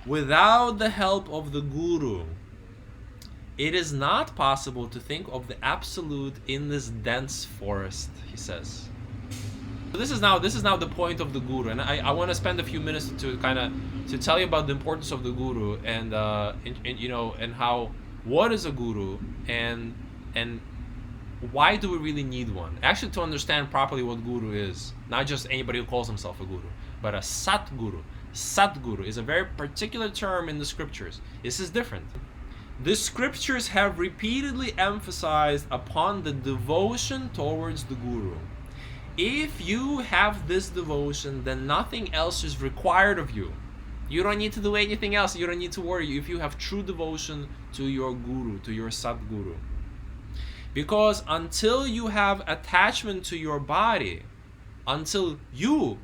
Without the help of the guru, it is not possible to think of the absolute in this dense forest, he says. So this is now the point of the guru, and I want to spend a few minutes to kind of to tell you about the importance of the guru, and you know, and how, what is a guru, and why do we really need one? Actually, to understand properly what guru is, not just anybody who calls himself a guru, but a satguru. Satguru is a very particular term in the scriptures. This is different. The scriptures have repeatedly emphasized upon the devotion towards the guru. If you have this devotion, then nothing else is required of you. You don't need to do anything else. You don't need to worry if you have true devotion to your guru, to your satguru. Because until you have attachment to your body, until you,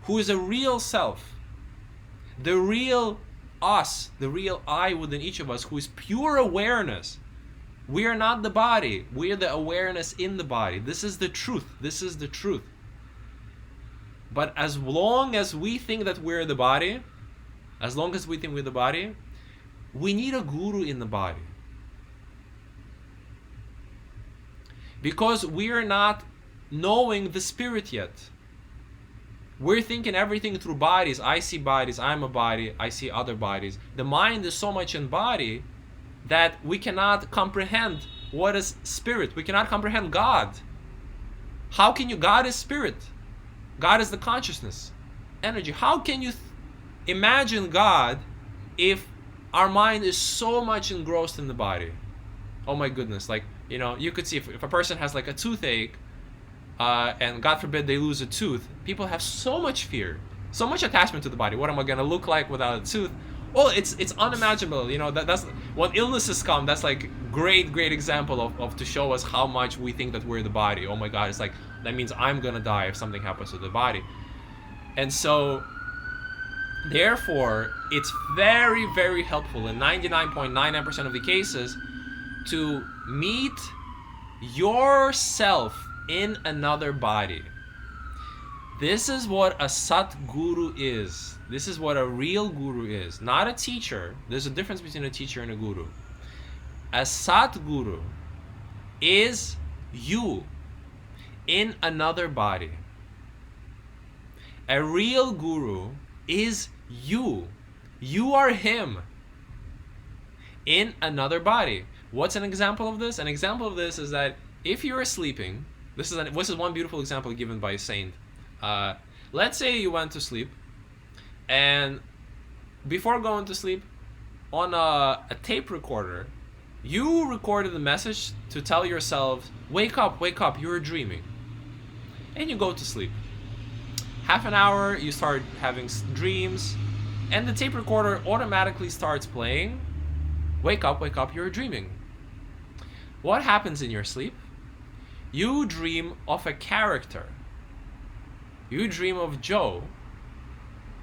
who is a real self, the real us, the real I within each of us, who is pure awareness, we are not the body, we are the awareness in the body. This is the truth. This is the truth. But as long as we think that we're the body, as long as we think we're the body, we need a guru in the body. Because we are not knowing the spirit yet. We're thinking everything through bodies. I see bodies, I'm a body, I see other bodies. The mind is so much in body that we cannot comprehend what is spirit. We cannot comprehend God. How can you? God is spirit. God is the consciousness, energy. How can you imagine God if our mind is so much engrossed in the body? Oh my goodness, like, you know, you could see if a person has like a toothache, and God forbid they lose a tooth, people have so much fear, so much attachment to the body. What am I gonna look like without a tooth? Oh, it's unimaginable. You know, that's when illnesses come. That's like great example of to show us how much we think that we're the body. Oh my God, it's like that means I'm gonna die if something happens to the body. And so therefore it's very helpful in 99.99% of the cases to meet yourself in another body. This is what a satguru is. This is what a real guru is. Not a teacher. There's a difference between a teacher and a guru. A satguru is you in another body. A real guru is you. You are him in another body. What's an example of this? An example of this is that if you are sleeping, this is one beautiful example given by a saint. Let's say you went to sleep, and before going to sleep, on a tape recorder, you recorded a message to tell yourself, wake up, you're dreaming. And you go to sleep. Half an hour, you start having dreams, and the tape recorder automatically starts playing, wake up, you're dreaming. What happens in your sleep? You dream of a character. You dream of Joe,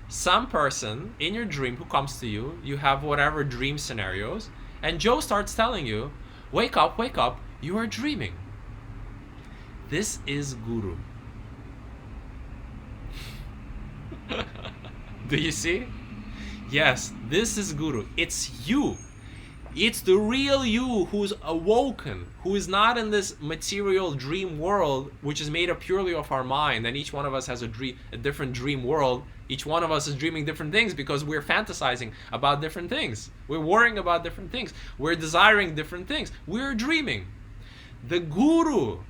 some person in your dream who comes to you. You have whatever dream scenarios, and Joe starts telling you, wake up, you are dreaming. This is guru. Do you see? Yes, this is guru. It's you. It's the real you who's awoken, who is not in this material dream world, which is made up purely of our mind. And each one of us has a different dream world. Each one of us is dreaming different things because we're fantasizing about different things. We're worrying about different things. We're desiring different things. We're dreaming. The guru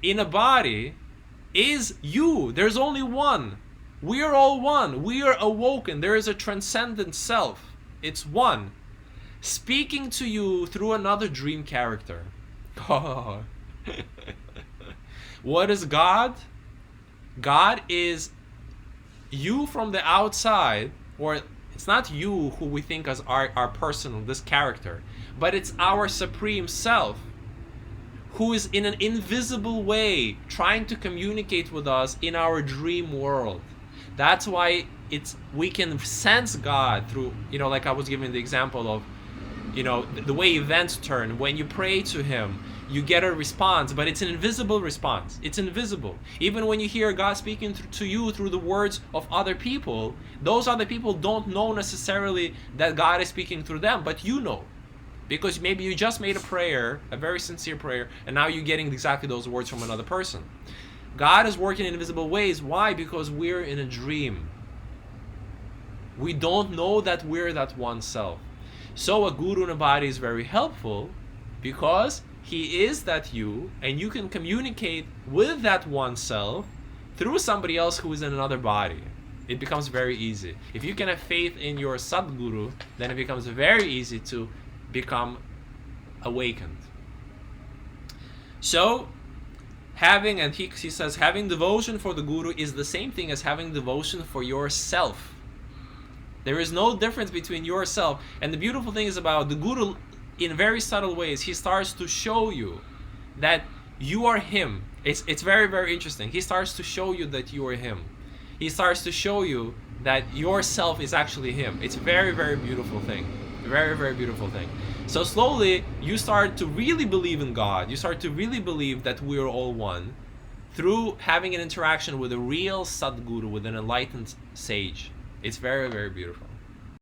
in a body is you. There's only one. We are all one. We are awoken. There is a transcendent self. It's one, speaking to you through another dream character. Oh. What is God? God is you from the outside, or it's not you who we think as our personal, this character, but it's our supreme self who is in an invisible way trying to communicate with us in our dream world. That's why we can sense God through, like I was giving the example of you know, the way events turn. When you pray to him, you get a response, but it's an invisible response. It's invisible. Even when you hear God speaking to you through the words of other people, those other people don't know necessarily that God is speaking through them, but you know. Because maybe you just made a prayer, a very sincere prayer, and now you're getting exactly those words from another person. God is working in invisible ways. Why? Because we're in a dream. We don't know that we're that one self. So a guru in a body is very helpful because he is that you, and you can communicate with that one self through somebody else who is in another body. It becomes very easy. If you can have faith in your Sadguru, then it becomes very easy to become awakened. So having, and he says, having devotion for the Guru is the same thing as having devotion for yourself. There is no difference between yourself. And the beautiful thing is about the Guru, in very subtle ways, he starts to show you that you are him. It's very, very interesting. He starts to show you that you are him. He starts to show you that yourself is actually him. It's a very, very beautiful thing. Very, very beautiful thing. So slowly you start to really believe in God. You start to really believe that we are all one through having an interaction with a real Sadguru, with an enlightened sage. It's very, very beautiful.